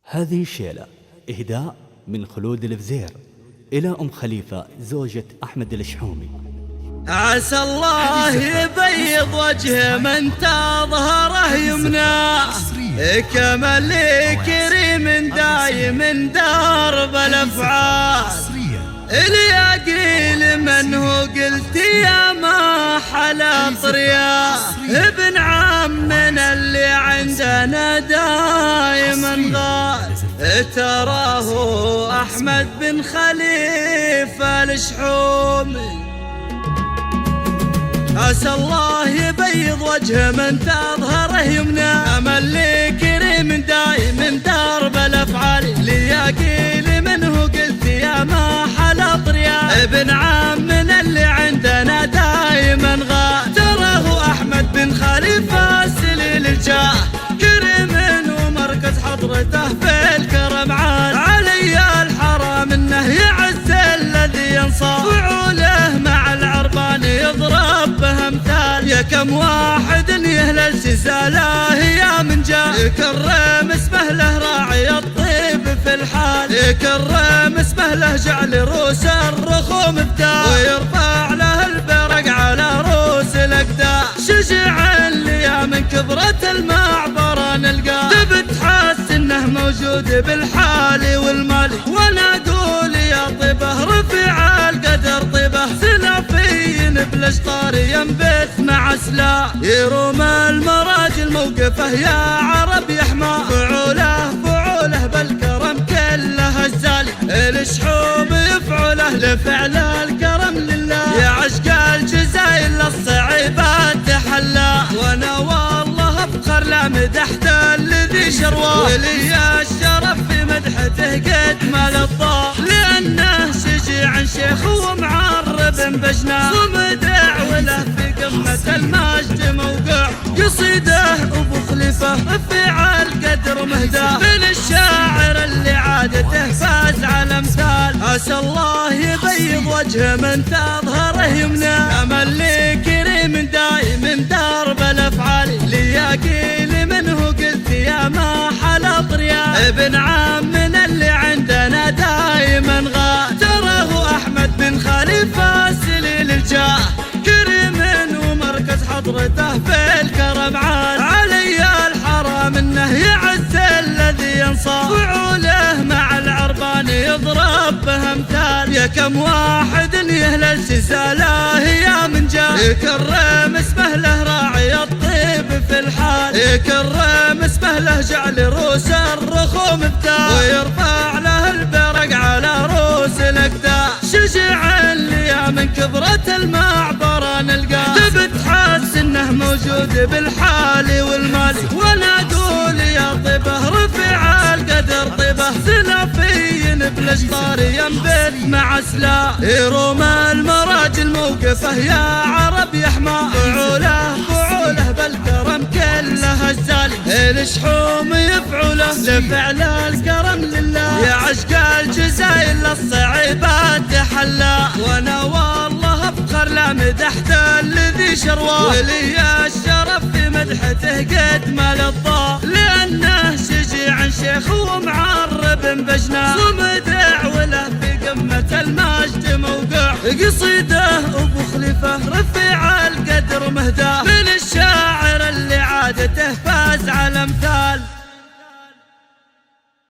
هذه الشيلة إهداء من خلود الفزير إلى أم خليفة زوجة أحمد الشحومي. عسى الله يبيض وجه من تظهره يمنى، كمل كريم دايم درب الأفعال. اللي أقيل منه قلت يا ما حلا طريا، ابن عمنا اللي عندنا دايما غال. تراه أحمد بن خليفة الشحومي. عسى الله يبيض وجه من تظهره يمنى، أمل كريم دايم درب الأفعال. ليقيل منه قلت يا ما حلا طريا، ابن عمنا اللي عندنا دايما غال. تراه أحمد بن خليفة سليل الجاه، كريم ومركز حضرته في الكرم عال. علي الحرام انه يعز الذي ينصار، فعوله مع العربان يضرب به امثال. يا كم واحد يهلل سزاله يا من جاء، يكرم اسمه له راعي الطيب في الحال. يكرم اسمه له جعل روس الرخوم بدال، ويرفع له البرق على روس الاقدام. شجع اللي يا من كبرت المعبر نلقاه، تبت تحس انه موجود بالحال والمال. وانا اقول يا طيبه رفع القدر طيبه، سلافي بالاشطار ينبت مع سلا. يروم المراجل موقفه يا عرب يحمى، فعوله فعوله بالكرم كله الزالي. الشحوم يفعله لفعل الكرم لله، يا عشق الجزايل للصعيبات تحلى. وانا والله افخر لا مدحت الذي شرواه، ولي الشرف في مدحته قد مال الضاء. لانه شجيع شيخ ومعرب بجناه، ومدع وله في قمة المجد موقع. قصيده ابو خليفة رفيع القدر مهداه، من الشاعر اللي عادته فاز على امثال. عسى الله يبيض وجه من تظهره يمنى، امل كريم دايم درب الافعال. ليقيل منه قلت يا ما حلا طريا، ابن عمنا اللي عندنا دايما غال. تراه احمد بن خليفة سليل الجاه، كريم ومركز حضرته في الكرم عال. علي الحرام انه يعز الذي ينصار، فعوله مع العربان يضرب به امثال. يا كم واحد يهلل سزاله يا من جاء، يكرم اسمه له راعي الطيب في الحال. يكرم اسمه له جعل روس الرخوم بدال، ويرفع له البرق على روس الاقدام. شجع اللي يا من كبرت المعبر نلقاه، تبت تحس انه موجود بالحال والمال. وانا اقول يا طيبه رفع القدر طيبه، سلافي بالاشطار ينبت مع سلا. يروم المراجل موقفه يا عرب يحمى، فعوله فعوله بالكرم كله الزالي. الشحوم يفعله لفعل الكرم لله، يا عشق الجزايل للصعيبات تحلى. وانا والله افخر لا مدحت الذي شرواه، ولي الشرف في مدحته قد مال الضاء. لانه شجيع شيخ ومعرب بجناه، ومدع وله في قمة المجد موقع. قصيده ابو خليفة رفيع القدر مهداه، من الشاعر اللي عادته فاز على امثال.